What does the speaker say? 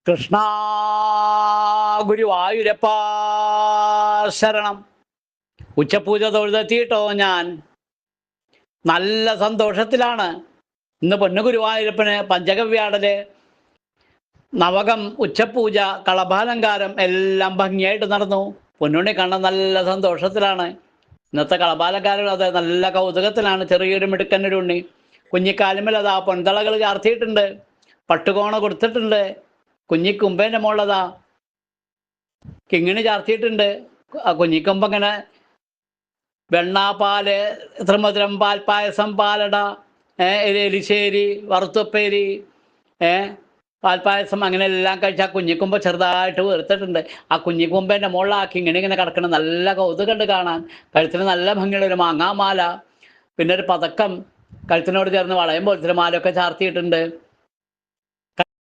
കൃഷ്ണ ഗുരുവായൂരപ്പാ ശരണം. ഉച്ചപൂജ തൊഴുതെത്തിയിട്ടോ ഞാൻ. നല്ല സന്തോഷത്തിലാണ്. ഇന്ന് പൊന്നു ഗുരുവായൂരപ്പന് പഞ്ചഗവ്യാടല്, നവകം, ഉച്ചപൂജ, കളഭാലങ്കാരം എല്ലാം ഭംഗിയായിട്ട് നടന്നു. പൊന്നുണ്ണി കണ്ണൻ നല്ല സന്തോഷത്തിലാണ്. ഇന്നത്തെ കളഭാലങ്കാരം അത് നല്ല കൗതുകത്തിലാണ്. ചെറിയൊരു മിടുക്കനൊരു ഉണ്ണി. കുഞ്ഞിക്കാലുമേൽ അതാ പൊൻതളകൾ ചാർത്തിയിട്ടുണ്ട്, പട്ടുകോണ കൊടുത്തിട്ടുണ്ട്. കുഞ്ഞിക്കുമ്പേൻ്റെ മുകളിലതാ കിങ്ങിണി ചാർത്തിയിട്ടുണ്ട്. ആ കുഞ്ഞിക്കുമ്പ് ഇങ്ങനെ വെണ്ണ, പാല്, ത്രിമധുരം, പാൽപ്പായസം, പാലട, എലിശ്ശേരി, വറുത്തുപ്പേരി, പാൽപ്പായസം, അങ്ങനെ എല്ലാം കഴിച്ച് ആ കുഞ്ഞിക്കുമ്പ് ചെറുതായിട്ട് വീർത്തിട്ടുണ്ട്. ആ കുഞ്ഞിക്കുമ്പേൻ്റെ മുകളിൽ ആ കിങ്ങിണി ഇങ്ങനെ കിടക്കണം. നല്ല കൗതുകമുണ്ട് കാണാൻ. കഴുത്തിന് നല്ല ഭംഗിയുള്ള ഒരു മാങ്ങാമാല, പിന്നെ ഒരു പതക്കം, കഴുത്തിനോട് ചേർന്ന് വളയം പോലത്തെ മാലയൊക്കെ ചാർത്തിയിട്ടുണ്ട്.